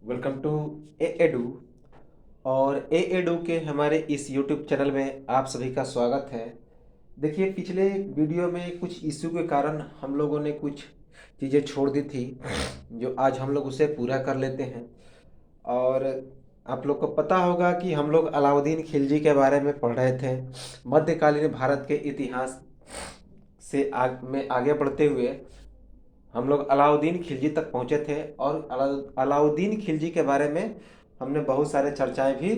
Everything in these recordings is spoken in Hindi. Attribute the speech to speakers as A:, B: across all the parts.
A: Welcome to A edu. और ए एडू के हमारे इस यूट्यूब चैनल में आप सभी का स्वागत है। देखिए, पिछले वीडियो में कुछ इश्यू के कारण हम लोगों ने कुछ चीज़ें छोड़ दी थी, जो आज हम लोग उसे पूरा कर लेते हैं। और आप लोग को पता होगा कि हम लोग अलाउद्दीन खिलजी के बारे में पढ़ रहे थे। मध्यकालीन भारत के इतिहास से में आगे बढ़ते हुए हम लोग अलाउद्दीन खिलजी तक पहुंचे थे, और अलाउद्दीन खिलजी के बारे में हमने बहुत सारे चर्चाएं भी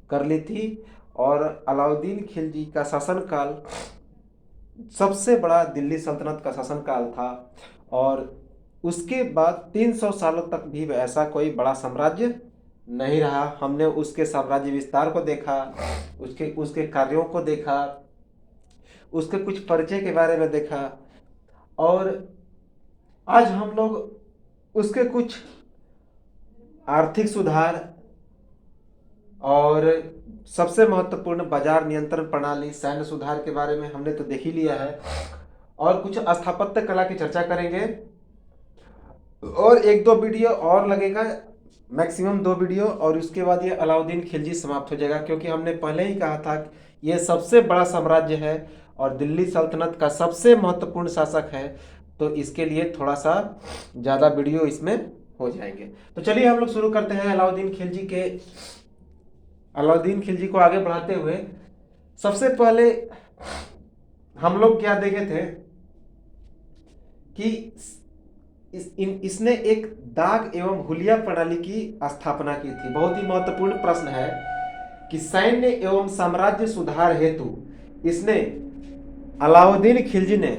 A: कर ली थी। और अलाउद्दीन खिलजी का शासनकाल सबसे बड़ा दिल्ली सल्तनत का शासनकाल था, और उसके बाद 300 सालों तक भी ऐसा कोई बड़ा साम्राज्य नहीं रहा। हमने उसके साम्राज्य विस्तार को देखा, उसके उसके कार्यों को देखा, उसके कुछ परिचय के बारे में देखा, और आज हम लोग उसके कुछ आर्थिक सुधार और सबसे महत्वपूर्ण बाजार नियंत्रण प्रणाली, सैन्य सुधार के बारे में हमने तो देख ही लिया है। और कुछ स्थापत्य कला की चर्चा करेंगे, और एक दो वीडियो और लगेगा, मैक्सिमम 2 वीडियो, और उसके बाद ये अलाउद्दीन खिलजी समाप्त हो जाएगा। क्योंकि हमने पहले ही कहा था कि ये सबसे बड़ा साम्राज्य है और दिल्ली सल्तनत का सबसे महत्वपूर्ण शासक है, तो इसके लिए थोड़ा सा ज़्यादा वीडियो इसमें हो जाएंगे। तो चलिए हम लोग शुरू करते हैं अलाउद्दीन खिलजी को आगे बढ़ाते हुए। सबसे पहले हम लोग क्या देखे थे कि इसने एक दाग एवं हुलिया प्रणाली की स्थापना की थी। बहुत ही महत्वपूर्ण प्रश्न है कि सैन्य एवं साम्राज्य सुधार हेतु इसने अलाउद्दीन खिलजी ने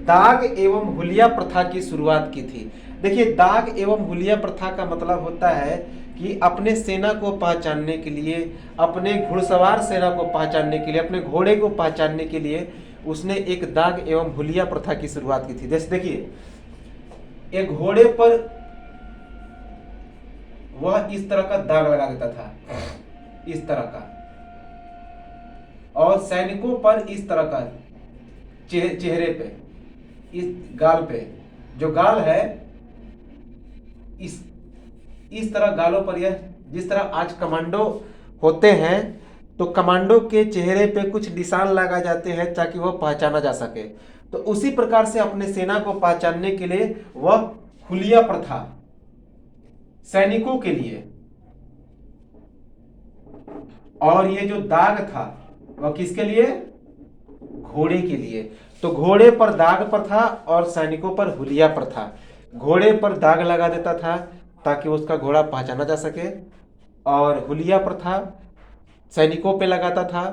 A: दाग एवं हुलिया प्रथा की शुरुआत की थी। देखिए, दाग एवं हुलिया प्रथा का मतलब होता है कि अपने सेना को पहचानने के लिए, अपने घुड़सवार सेना को पहचानने के लिए, अपने घोड़े को पहचानने के लिए उसने एक दाग एवं हुलिया प्रथा की शुरुआत की थी। जैसे देखिए, एक घोड़े पर वह इस तरह का दाग लगा देता था, इस तरह का, और सैनिकों पर इस तरह का चेहरे पे, इस गाल पे, जो गाल है, इस तरह गालों पर, यह जिस तरह आज कमांडो होते हैं, तो कमांडो के चेहरे पे कुछ निशान लगा जाते हैं ताकि वह पहचाना जा सके। तो उसी प्रकार से अपने सेना को पहचानने के लिए वह हुलिया प्रथा सैनिकों के लिए, और ये जो दाग था वह किसके लिए? घोड़े के लिए। तो घोड़े पर दाग पर था और सैनिकों पर हुलिया पर था। घोड़े पर दाग लगा देता था ताकि उसका घोड़ा पहचाना जा सके, और हुलिया पर था, सैनिकों पे लगाता था।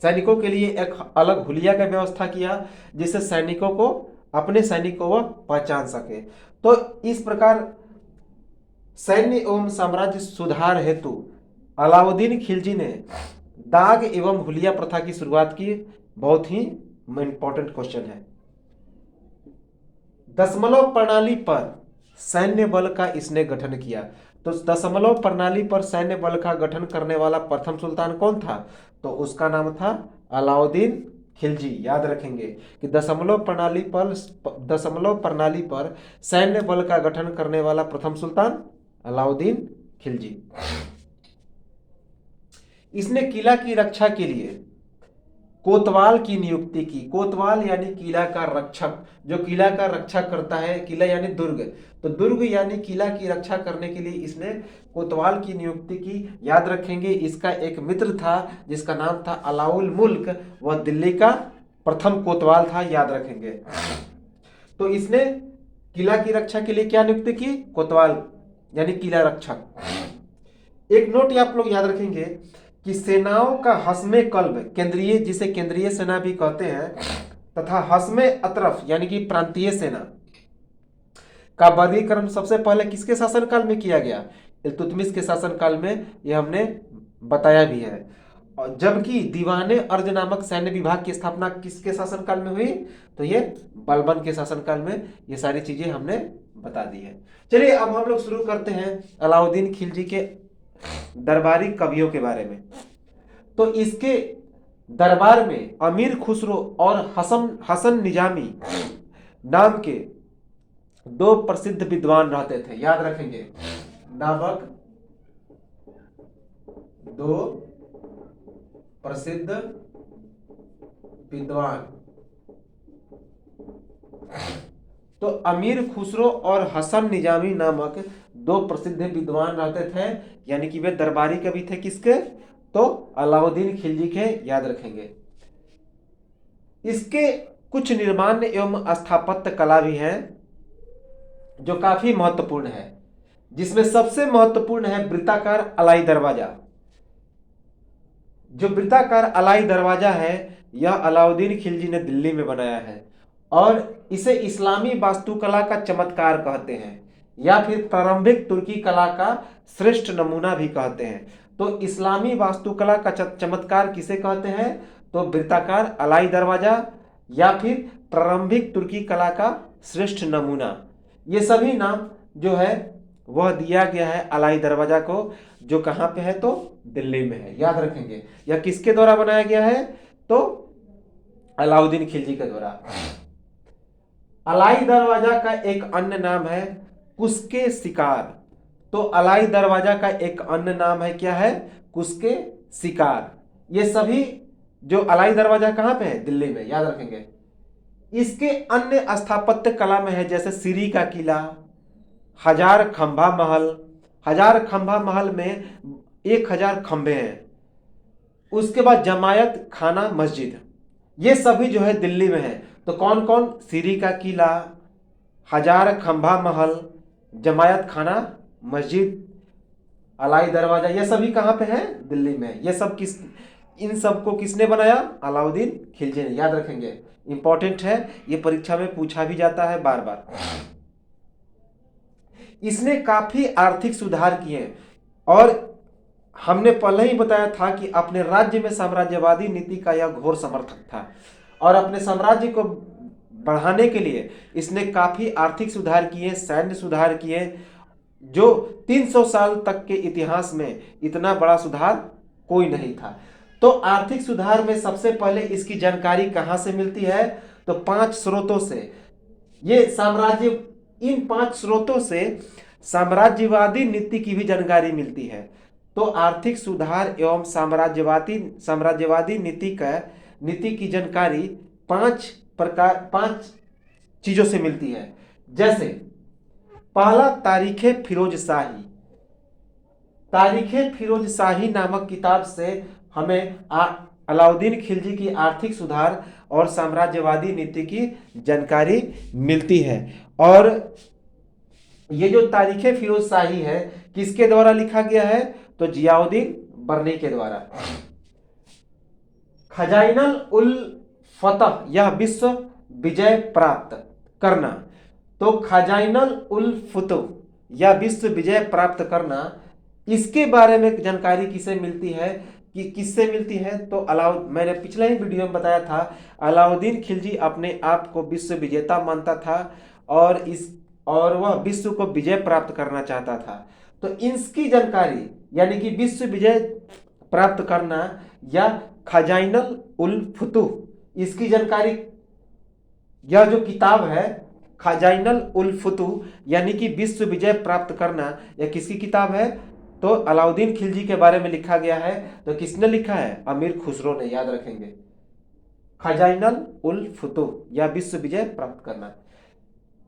A: सैनिकों के लिए एक अलग हुलिया का व्यवस्था किया जिससे सैनिकों को, अपने सैनिकों को पहचान सके। तो इस प्रकार सैन्य एवं साम्राज्य सुधार हेतु अलाउद्दीन खिलजी ने दाग एवं हुलिया प्रथा की शुरुआत की। बहुत ही इंपॉर्टेंट क्वेश्चन है। दशमलव प्रणाली पर सैन्य बल का इसने गठन किया। तो दशमलव प्रणाली पर सैन्य बल का गठन करने वाला प्रथम सुल्तान कौन था? तो उसका नाम था अलाउद्दीन खिलजी। याद रखेंगे कि दशमलव प्रणाली पर सैन्य बल का गठन करने वाला प्रथम सुल्तान अलाउद्दीन खिलजी। इसने किला की रक्षा के लिए कोतवाल की नियुक्ति की। कोतवाल यानी किला का रक्षक, जो किला का रक्षा करता है। किला यानी दुर्ग, तो दुर्ग यानी किला की रक्षा करने के लिए इसने कोतवाल की नियुक्ति की। याद रखेंगे, इसका एक मित्र था जिसका नाम था अलाउल मुल्क, वह दिल्ली का प्रथम कोतवाल था। याद रखेंगे। तो इसने किला की रक्षा के लिए क्या नियुक्ति की? कोतवाल यानी किला रक्षक। एक नोट आप लोग याद रखेंगे कि सेनाओं का हस्मे कल्ब, केंद्रीय, जिसे केंद्रीय सेना भी कहते हैं, तथा हस्मे अतरफ यानी कि प्रांतीय सेना का वर्गीकरण सबसे पहले किसके शासनकाल में किया गया? इल्तुतमिश के शासनकाल में। यह हमने बताया भी है। और जबकि दीवाने अर्ज नामक सैन्य विभाग की स्थापना किसके शासनकाल में हुई? तो ये बलबन के शासनकाल में। ये सारी चीजें हमने बता दी है। चलिए अब हम लोग शुरू करते हैं अलाउद्दीन खिलजी के दरबारी कवियों के बारे में। तो इसके दरबार में अमीर खुसरो और हसन निजामी नाम के 2 प्रसिद्ध विद्वान रहते थे। याद रखेंगे, नामक दो प्रसिद्ध विद्वान। तो अमीर खुसरो और हसन निजामी नामक दो प्रसिद्ध विद्वान रहते थे, यानी कि वे दरबारी कवि थे किसके, तो अलाउद्दीन खिलजी के, याद रखेंगे। इसके कुछ निर्माण एवं स्थापत्य कला भी हैं जो काफी महत्वपूर्ण है, जिसमें सबसे महत्वपूर्ण है वृत्ताकार अलाई दरवाजा। जो वृत्ताकार अलाई दरवाजा है यह अलाउद्दीन खिलजी ने दिल्ली में बनाया है और इसे इस्लामी वास्तुकला का चमत्कार कहते हैं या फिर प्रारंभिक तुर्की कला का श्रेष्ठ नमूना भी कहते हैं। तो इस्लामी वास्तुकला का चमत्कार किसे कहते हैं, तो वृत्ताकार अलाई दरवाजा या फिर प्रारंभिक तुर्की कला का श्रेष्ठ नमूना, ये सभी नाम जो है वह दिया गया है अलाई दरवाजा को, जो कहाँ पे है, तो दिल्ली में है, याद रखेंगे। यह किसके द्वारा बनाया गया है, तो अलाउद्दीन खिलजी के द्वारा। अलाई दरवाजा का एक अन्य नाम है कुस्के शिकार। तो अलाई दरवाजा का एक अन्य नाम है, क्या है, कुस्के शिकार। ये सभी जो अलाई दरवाजा कहाँ पे है, दिल्ली में, याद रखेंगे। इसके अन्य स्थापत्य कला में है जैसे सीरी का किला, हजार खंभा महल। हजार खंभा महल में 1000 खंभे हैं। उसके बाद जमायत खाना मस्जिद, ये सभी जो है दिल्ली में है। तो कौन कौन, सीरी का किला, हजार खंभा महल, जमायत खाना मस्जिद, अलाई दरवाजा, ये सभी कहाँ पे है, दिल्ली में। ये सब इन सब को किसने बनाया, अलाउद्दीन खिलजी ने, याद रखेंगे, इंपॉर्टेंट है, ये परीक्षा में पूछा भी जाता है बार बार। इसने काफी आर्थिक सुधार किए और हमने पहले ही बताया था कि अपने राज्य में साम्राज्यवादी नीति का यह घोर समर्थक था और अपने साम्राज्य को बढ़ाने के लिए इसने काफी आर्थिक सुधार किए, सैन्य सुधार किए, जो 300 साल तक के इतिहास में इतना बड़ा सुधार कोई नहीं था। तो आर्थिक सुधार में सबसे पहले इसकी जानकारी कहाँ से मिलती है, तो 5 स्रोतों से। ये साम्राज्य, इन 5 स्रोतों से साम्राज्यवादी नीति की भी जानकारी मिलती है। तो आर्थिक सुधार एवं साम्राज्यवादी नीति की जानकारी 5 चीजों से मिलती है। जैसे पहला, तारीखे फिरोज शाही नामक किताब से हमें अलाउद्दीन खिलजी की आर्थिक सुधार और साम्राज्यवादी नीति की जानकारी मिलती है। और ये जो तारीखे फिरोज शाही है किसके द्वारा लिखा गया है, तो जियाउद्दीन बर्नी के द्वारा। खजाइनल उल फतह, यह विश्व विजय प्राप्त करना। तो खजाइनल उल फतह या विश्व विजय प्राप्त करना, इसके बारे में जानकारी किसे मिलती है, कि किससे मिलती है, तो मैंने पिछले ही वीडियो में बताया था, अलाउद्दीन खिलजी अपने आप को विश्व विजेता मानता था और वह विश्व को विजय प्राप्त करना चाहता था। तो इसकी जानकारी यानी कि विश्व विजय प्राप्त करना या खजाइनल उल फतह, इसकी जानकारी, यह जो किताब है खजाइनल उल फतह यानी कि विश्व विजय प्राप्त करना, यह किसकी किताब है, तो अलाउद्दीन खिलजी के बारे में लिखा गया है। तो किसने लिखा है, अमीर खुसरो ने, याद रखेंगे। खजाइनल उल फतह या विश्व विजय प्राप्त करना।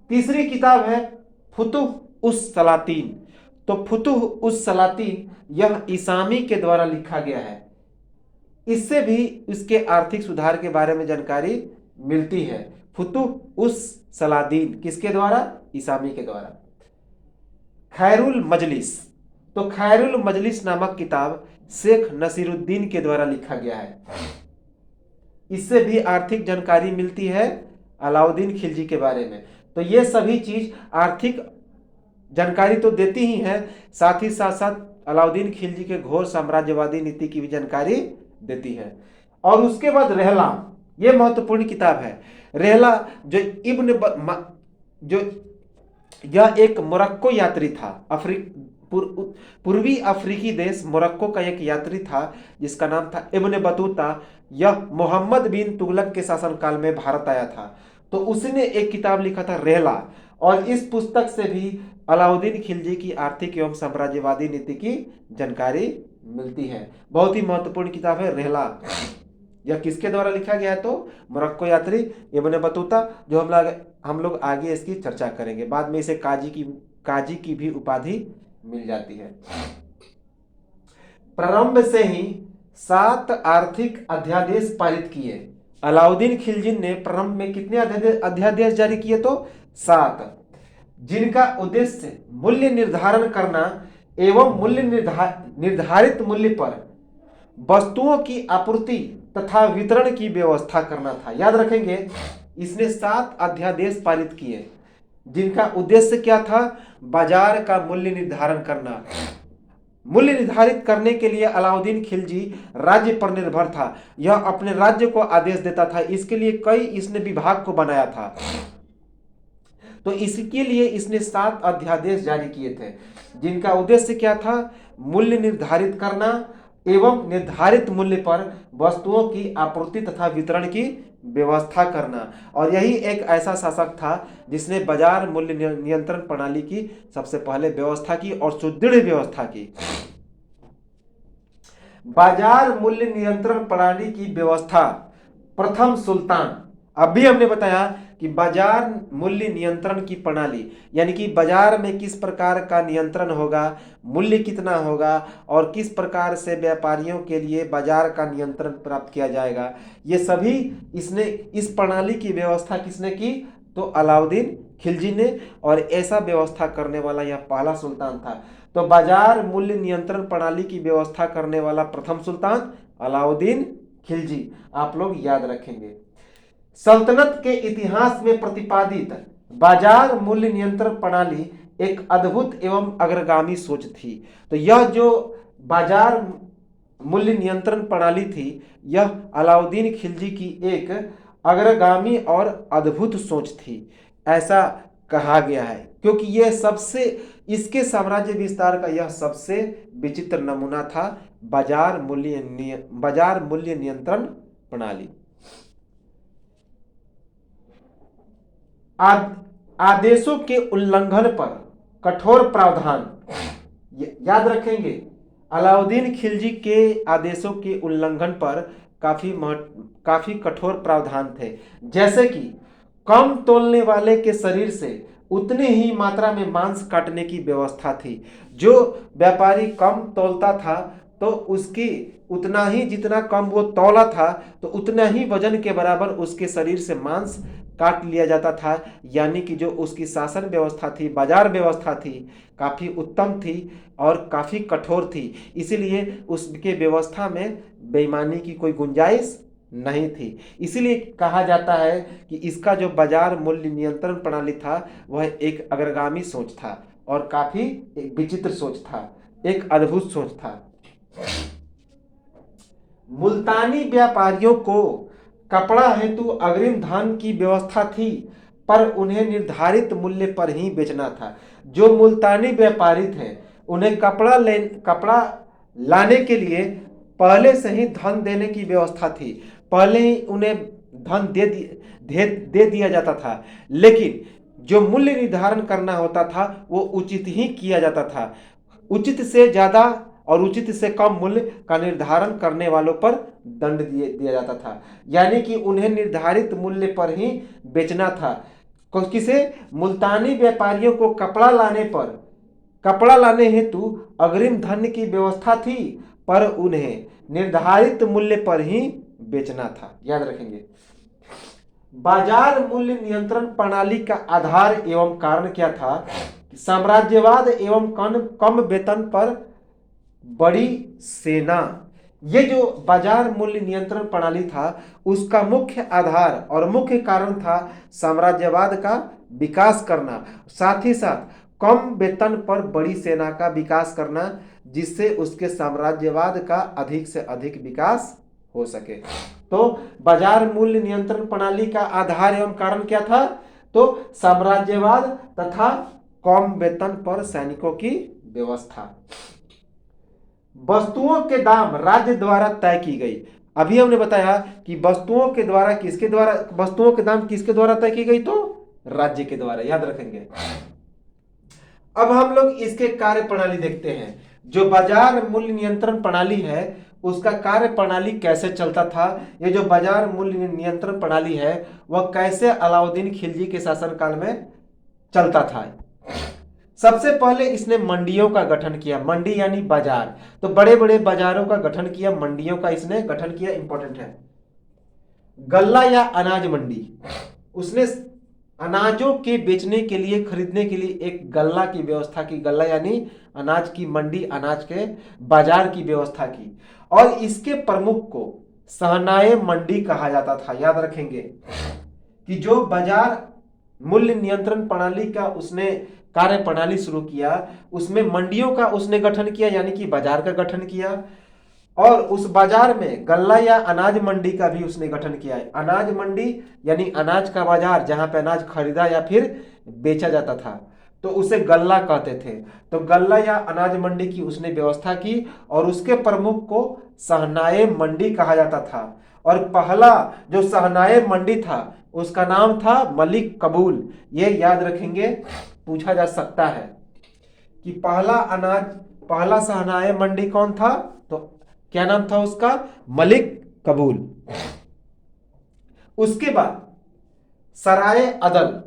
A: तीसरी किताब है फुतुह उस सलातीन। तो फुतुह उस सलातीन, यह इसामी के द्वारा लिखा गया है। इससे भी इसके आर्थिक सुधार के बारे में जानकारी मिलती है। फुतुह उस सलातीन किसके द्वारा, इसामी के द्वारा। खैरुल मजलिस, तो खैरुल मजलिस नामक किताब शेख नसीरुद्दीन के द्वारा लिखा गया है। इससे भी आर्थिक जानकारी मिलती है अलाउद्दीन खिलजी के बारे में। तो ये सभी चीज आर्थिक जानकारी तो देती ही है, साथ ही साथ अलाउद्दीन खिलजी के घोर साम्राज्यवादी नीति की भी जानकारी देती है। और उसके बाद रेहला, ये महत्वपूर्ण किताब है। रेहला जो यह एक मोरक्को यात्री था, पूर्वी अफ्रीकी देश मोरक्को का एक यात्री था जिसका नाम था इब्न बतूता। यह मोहम्मद बिन तुगलक के शासनकाल में भारत आया था। तो उसने एक किताब लिखा था रेहला, और इस पुस्तक से भी अलाउद्दीन खिलजी की आर्थिक एवं साम्राज्यवादी नीति की जानकारी मिलती है। बहुत ही महत्वपूर्ण किताब है रेहला। यह किसके द्वारा लिखा गया है? तो मोरक्को यात्री इब्न बतूता, जो हम लोग आगे इसकी चर्चा करेंगे। बाद में इसे काजी की भी उपाधि मिल जाती है। प्रारंभ से ही 7 आर्थिक अध्यादेश पारित किए। अलाउद्दीन खिलजी ने प्रारंभ में कितने अध्यादेश जारी किए? तो 7, जिनका उद्देश्य मूल्य निर्धारण करना एवं मूल्य निर्धारित मूल्य पर वस्तुओं की आपूर्ति तथा वितरण की व्यवस्था करना था। याद रखेंगे, इसने 7 अध्यादेश पारित किए, जिनका उद्देश्य क्या था? बाजार का मूल्य निर्धारण करना। मूल्य निर्धारित करने के लिए अलाउद्दीन खिलजी राज्य पर निर्भर था। यह अपने राज्य को आदेश देता था। इसके लिए कई इसने विभाग को बनाया था। तो इसके लिए इसने 7 अध्यादेश जारी किए थे, जिनका उद्देश्य क्या था? मूल्य निर्धारित करना एवं निर्धारित मूल्य पर वस्तुओं की आपूर्ति तथा वितरण की व्यवस्था करना। और यही एक ऐसा शासक था जिसने बाजार मूल्य नियंत्रण प्रणाली की सबसे पहले व्यवस्था की और सुदृढ़ व्यवस्था की। बाजार मूल्य नियंत्रण प्रणाली की व्यवस्था प्रथम सुल्तान। अभी हमने बताया कि बाजार मूल्य नियंत्रण की प्रणाली, यानी कि बाजार में किस प्रकार का नियंत्रण होगा, मूल्य कितना होगा और किस प्रकार से व्यापारियों के लिए बाजार का नियंत्रण प्राप्त किया जाएगा, ये सभी इसने इस प्रणाली की व्यवस्था किसने की? तो अलाउद्दीन खिलजी ने। और ऐसा व्यवस्था करने वाला यह पहला सुल्तान था। तो बाजार मूल्य नियंत्रण प्रणाली की व्यवस्था करने वाला प्रथम सुल्तान अलाउद्दीन खिलजी, आप लोग याद रखेंगे। सल्तनत के इतिहास में प्रतिपादित बाजार मूल्य नियंत्रण प्रणाली एक अद्भुत एवं अग्रगामी सोच थी। तो यह जो बाजार मूल्य नियंत्रण प्रणाली थी, यह अलाउद्दीन खिलजी की एक अग्रगामी और अद्भुत सोच थी, ऐसा कहा गया है, क्योंकि यह इसके साम्राज्य विस्तार का यह सबसे विचित्र नमूना था, बाजार मूल्य नियंत्रण प्रणाली। आदेशों के उल्लंघन पर कठोर प्रावधान। याद रखेंगे, अलाउद्दीन खिलजी के आदेशों के उल्लंघन पर काफी कठोर प्रावधान थे। जैसे कि कम तौलने वाले के शरीर से उतनी ही मात्रा में मांस काटने की व्यवस्था थी। जो व्यापारी कम तौलता था तो उसकी उतना ही, जितना कम वो तौला था तो उतना ही वजन के बराबर उसके शरीर से मांस काट लिया जाता था। यानी कि जो उसकी शासन व्यवस्था थी, बाजार व्यवस्था थी, काफ़ी उत्तम थी और काफ़ी कठोर थी। इसीलिए उसके व्यवस्था में बेईमानी की कोई गुंजाइश नहीं थी। इसीलिए कहा जाता है कि इसका जो बाजार मूल्य नियंत्रण प्रणाली था वह एक अग्रगामी सोच था और काफ़ी एक विचित्र सोच था, एक अद्भुत सोच था। मुल्तानी व्यापारियों को कपड़ा हेतु अग्रिम धन की व्यवस्था थी, पर उन्हें निर्धारित मूल्य पर ही बेचना था। जो मुल्तानी व्यापारी थे उन्हें कपड़ा लाने के लिए पहले से ही धन देने की व्यवस्था थी, पहले ही उन्हें धन दे दिया जाता था। लेकिन जो मूल्य निर्धारण करना होता था वो उचित ही किया जाता था। उचित से ज़्यादा और उचित से कम मूल्य का निर्धारण करने वालों पर दंड दिया जाता था। यानी कि उन्हें निर्धारित मूल्य पर ही बेचना था। किसे? मुल्तानी व्यापारियों को कपड़ा लाने हेतु अग्रिम धन की व्यवस्था थी, पर उन्हें निर्धारित मूल्य पर ही बेचना था। याद रखेंगे। बाजार मूल्य नियंत्रण प्रणाली का आधार एवं कारण क्या था? साम्राज्यवाद एवं कम वेतन पर बड़ी सेना। ये जो बाजार मूल्य नियंत्रण प्रणाली था उसका मुख्य आधार और मुख्य कारण था साम्राज्यवाद का विकास करना, साथ ही साथ कम वेतन पर बड़ी सेना का विकास करना, जिससे उसके साम्राज्यवाद का अधिक से अधिक विकास हो सके। तो बाजार मूल्य नियंत्रण प्रणाली का आधार एवं कारण क्या था? तो साम्राज्यवाद तथा कम वेतन पर सैनिकों की व्यवस्था। वस्तुओं के दाम राज्य द्वारा तय की गई। अभी हमने बताया कि वस्तुओं के द्वारा किसके द्वारा, वस्तुओं के दाम किसके द्वारा तय की गई, तो राज्य के द्वारा, याद रखेंगे। अब हम लोग इसके कार्य प्रणाली देखते हैं। जो बाजार मूल्य नियंत्रण प्रणाली है उसका कार्य प्रणाली कैसे चलता था। ये जो बाजार मूल्य नियंत्रण प्रणाली है वह कैसे अलाउद्दीन खिलजी के शासनकाल में चलता था। सबसे पहले इसने मंडियों का गठन किया, मंडी यानी बाजार, तो बड़े बड़े बाजारों का गठन किया, मंडियों का इसने गठन किया, इंपॉर्टेंट है। गल्ला या अनाज मंडी, उसने अनाजों के बेचने के लिए, खरीदने के लिए एक गल्ला की व्यवस्था की, गल्ला यानी अनाज की मंडी, अनाज के बाजार की व्यवस्था की, और इसके प्रमुख को सहनाये मंडी कहा जाता था। याद रखेंगे कि जो बाजार मूल्य नियंत्रण प्रणाली का उसने कार्य प्रणाली शुरू किया उसमें मंडियों का उसने गठन किया, यानी कि बाजार का गठन किया, और उस बाजार में गल्ला या अनाज मंडी का भी उसने गठन किया है। अनाज मंडी यानी अनाज का बाजार जहां पे अनाज खरीदा या फिर बेचा जाता था, तो उसे गल्ला कहते थे। तो गल्ला या अनाज मंडी की उसने व्यवस्था की और उसके प्रमुख को सहनाये मंडी कहा जाता था। और पहला जो सहनाये मंडी था उसका नाम था मलिक कबूल। ये याद रखेंगे, पूछा जा सकता है कि पहला सहनाये मंडी कौन था, तो क्या नाम था उसका, मलिक कबूल। उसके बाद सराय अदल,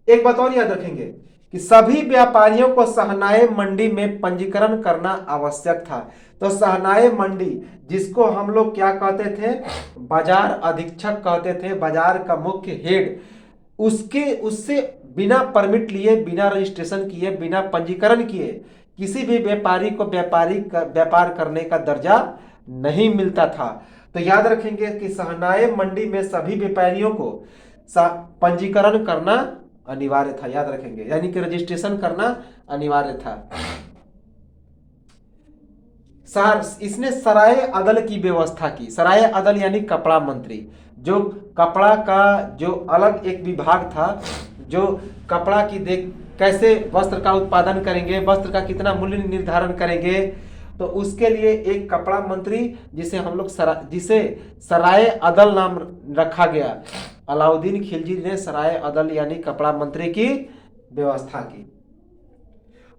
A: एक बात और याद रखेंगे कि सभी व्यापारियों को सहनाये मंडी में पंजीकरण करना आवश्यक था। तो सहनाये मंडी जिसको हम लोग क्या कहते थे, बाजार अधीक्षक कहते थे, बाजार का मुख्य हेड, उससे बिना परमिट लिए, बिना रजिस्ट्रेशन किए, बिना पंजीकरण किए किसी भी व्यापारी को व्यापार करने का दर्जा नहीं मिलता था। तो याद रखेंगे कि सहनाये मंडी में सभी व्यापारियों को पंजीकरण करना अनिवार्य था, याद रखेंगे, यानी कि रजिस्ट्रेशन करना अनिवार्य था। इसने सराय अदल की व्यवस्था की। सराय अदल यानी कपड़ा मंत्री, जो कपड़ा का जो अलग एक विभाग था, जो कपड़ा की कैसे वस्त्र का उत्पादन करेंगे, वस्त्र का कितना मूल्य निर्धारण करेंगे, तो उसके लिए एक कपड़ा मंत्री जिसे हम लोग जिसे सराय अदल नाम रखा गया। अलाउद्दीन खिलजी ने सराय अदल यानी कपड़ा मंत्री की व्यवस्था की।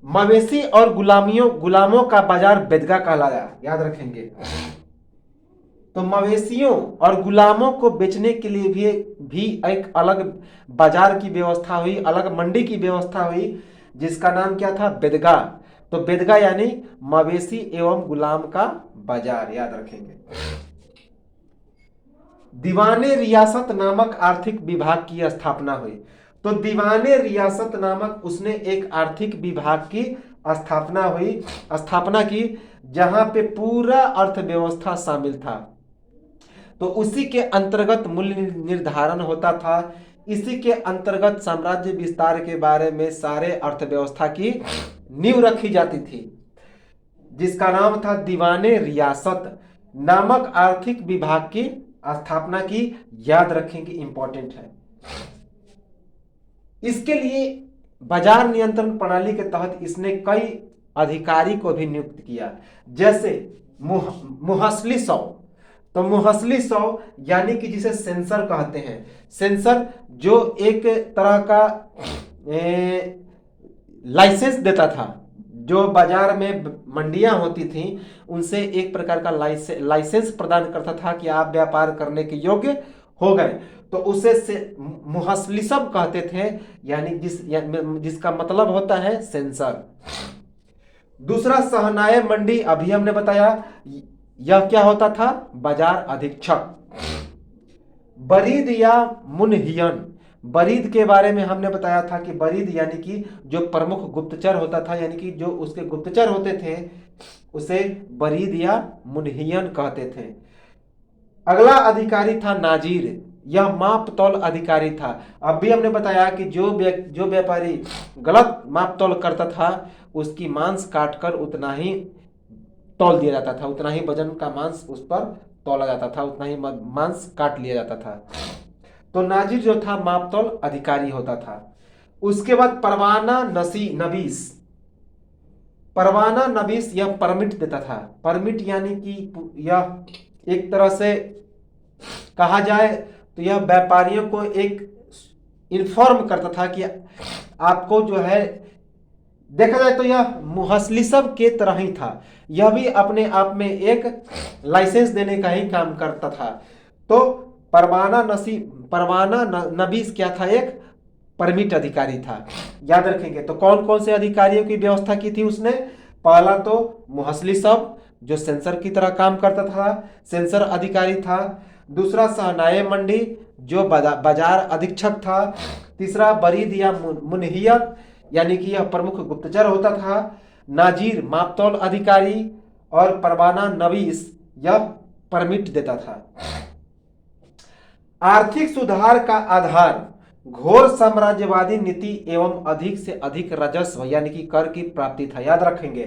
A: मवेशी और गुलामों का बाजार बेदगा कहलाया, याद रखेंगे। तो मवेशियों और गुलामों को बेचने के लिए भी एक अलग बाजार की व्यवस्था हुई, अलग मंडी की व्यवस्था हुई, जिसका नाम क्या था, बेदगा। तो बेदगा यानी मवेशी एवं गुलाम का बाजार, याद रखेंगे। दीवाने रियासत नामक आर्थिक विभाग की स्थापना हुई। तो दीवाने रियासत नामक उसने एक आर्थिक विभाग की स्थापना की जहां पे पूरा अर्थव्यवस्था शामिल था। तो उसी के अंतर्गत मूल्य निर्धारण होता था, इसी के अंतर्गत साम्राज्य विस्तार के बारे में सारे अर्थव्यवस्था की नींव रखी जाती थी, जिसका नाम था दीवाने रियासत नामक आर्थिक विभाग की स्थापना की। याद रखेंगे, इंपॉर्टेंट है। इसके लिए बाजार नियंत्रण प्रणाली के तहत इसने कई अधिकारी को भी नियुक्त किया, जैसे मुहस्ली सौ। तो मुहस्ली सौ यानी कि जिसे सेंसर कहते हैं। सेंसर जो एक तरह का लाइसेंस देता था, जो बाजार में मंडियां होती थीं उनसे एक प्रकार का लाइसेंस प्रदान करता था कि आप व्यापार करने के योग्य हो गए, तो उसे मुहस्लिसम कहते थे, यानी जिसका मतलब होता है सेंसर। दूसरा सहनाये मंडी, अभी हमने बताया, यह क्या होता था, बाजार अधीक्षक। बरीद या मुनहियन, बरीद के बारे में हमने बताया था कि बरीद यानी कि जो प्रमुख गुप्तचर होता था, यानी कि जो उसके गुप्तचर होते थे उसे बरीद या मुनहियन कहते थे। अगला अधिकारी था नाजीर, यह माप तौल अधिकारी था। अब भी हमने बताया कि जो व्यापारी गलत माप तौल करता था उसकी मांस काटकर उतना ही तौल दिया जाता था, उतना ही वजन का मांस उस पर तौला जाता था, उतना ही मांस काट लिया जाता था। तो नाजिर जो था माप तौल अधिकारी होता था। उसके बाद परवाना नवीस, परवाना नवीस यह परमिट देता था। परमिट यानी कि यह एक तरह से कहा जाए तो यह व्यापारियों को एक इन्फॉर्म करता था कि आपको जो है, देखा जाए तो यह मुहस्लिसब के तरह ही था। यह भी अपने आप में एक लाइसेंस देने का ही काम करता था। तो परवाना नबीस क्या था, एक परमिट अधिकारी था। याद रखेंगे। तो कौन कौन से अधिकारियों की व्यवस्था की थी उसने? पहला तो मुहस्लिसब जो सेंसर की तरह काम करता था, सेंसर अधिकारी था। दूसरा सहनाए मंडी जो बाजार अधीक्षक था। तीसरा बरीद या मुनहियत यानी कि यह प्रमुख गुप्तचर होता था। नाजीर मापतौल अधिकारी और परवाना नवीस यह परमिट देता था। आर्थिक सुधार का आधार घोर साम्राज्यवादी नीति एवं अधिक से अधिक राजस्व यानी कि कर की प्राप्ति था। याद रखेंगे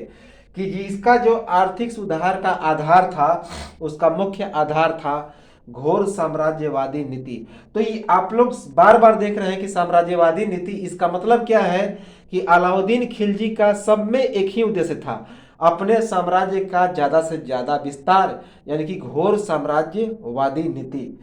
A: कि जिसका जो आर्थिक सुधार का आधार था, उसका मुख्य आधार था घोर साम्राज्यवादी नीति। तो ये आप लोग बार बार देख रहे हैं कि साम्राज्यवादी नीति, इसका मतलब क्या है कि अलाउद्दीन खिलजी का सब में एक ही उद्देश्य था, अपने साम्राज्य का ज्यादा से ज्यादा विस्तार, यानी कि घोर साम्राज्यवादी नीति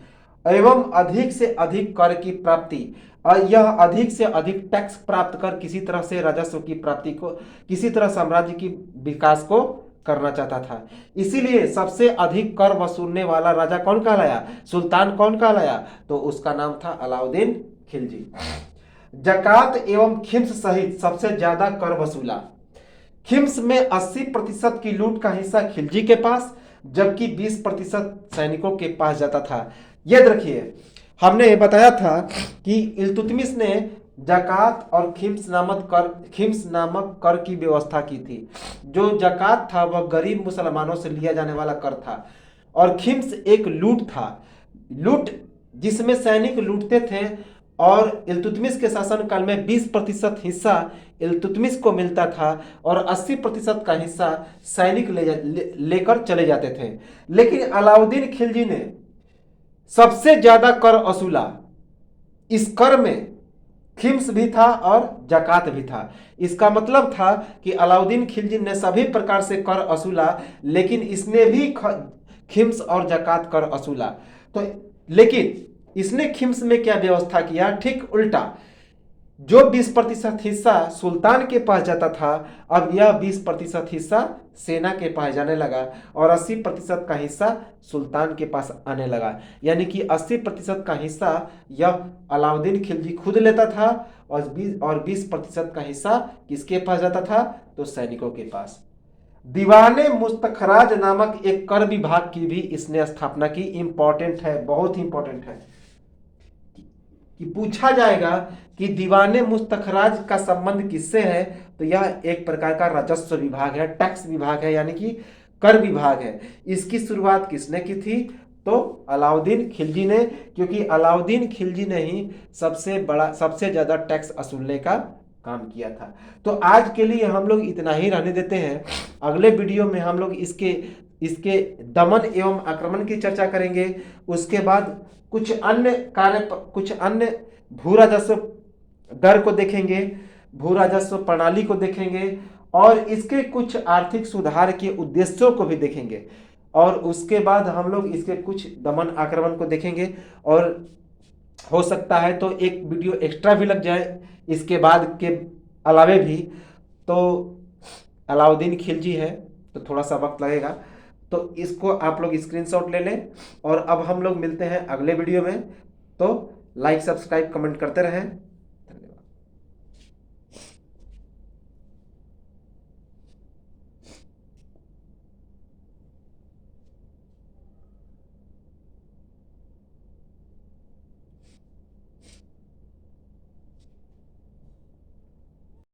A: एवं अधिक से अधिक कर की प्राप्ति। और यह अधिक से अधिक टैक्स प्राप्त कर किसी तरह से राजस्व की प्राप्ति को, किसी तरह साम्राज्य की विकास को करना चाहता था। इसीलिए सबसे अधिक कर वसूलने वाला राजा कौन कहलाया, सुल्तान कौन कहलाया? तो उसका नाम था अलाउद्दीन खिलजी। जकात एवं खिम्स सहित सबसे ज्यादा कर वसूला। खिम्स में 80% की लूट का हिस्सा खिलजी के पास, जबकि 20% सैनिकों के पास जाता था। याद रखिए, हमने बताया था कि इल्तुतमिश ने जकात और खिम्स नामक कर की व्यवस्था की थी। जो जकात था वह गरीब मुसलमानों से लिया जाने वाला कर था, और खिम्स एक लूट था, लूट जिसमें सैनिक लूटते थे। और इल्तुतमिश के शासनकाल में 20% हिस्सा इल्तुतमिश को मिलता था और 80% का हिस्सा सैनिक लेकर चले जाते थे। लेकिन अलाउद्दीन खिलजी ने सबसे ज्यादा कर वसूला। इस कर में खिम्स भी था और जकात भी था। इसका मतलब था कि अलाउद्दीन खिलजी ने सभी प्रकार से कर वसूला, लेकिन इसने भी खिम्स और जकात कर वसूला। तो लेकिन इसने खिम्स में क्या व्यवस्था किया? ठीक उल्टा, जो 20% हिस्सा सुल्तान के पास जाता था, अब यह 20% हिस्सा सेना के पास जाने लगा और 80% का हिस्सा सुल्तान के पास आने लगा। यानी कि 80% का हिस्सा यह अलाउद्दीन खिलजी खुद लेता था और 20% का हिस्सा किसके पास जाता था? तो सैनिकों के पास। दीवाने मुस्तखराज नामक एक कर विभाग की भी इसने स्थापना की। इंपॉर्टेंट है, बहुत इंपॉर्टेंट है कि पूछा जाएगा कि दीवाने मुस्तखराज का संबंध किससे है? तो यह एक प्रकार का राजस्व विभाग है, टैक्स विभाग है, यानी कि कर विभाग है। इसकी शुरुआत किसने की थी? तो अलाउद्दीन खिलजी ने, क्योंकि अलाउद्दीन खिलजी ने ही सबसे ज्यादा टैक्स वसूलने का काम किया था। तो आज के लिए हम लोग इतना ही रहने देते हैं। अगले वीडियो में हम लोग इसके दमन एवं आक्रमण की चर्चा करेंगे। उसके बाद कुछ अन्य भू राजस्व दर को देखेंगे, भू राजस्व प्रणाली को देखेंगे और इसके कुछ आर्थिक सुधार के उद्देश्यों को भी देखेंगे। और उसके बाद हम लोग इसके कुछ दमन आक्रमण को देखेंगे। और हो सकता है तो एक वीडियो एक्स्ट्रा भी लग जाए इसके बाद के अलावे भी। तो अलाउद्दीन खिलजी है तो थोड़ा सा वक्त लगेगा, तो इसको आप लोग स्क्रीनशॉट ले लें। और अब हम लोग मिलते हैं अगले वीडियो में। तो लाइक, सब्सक्राइब, कमेंट करते रहें।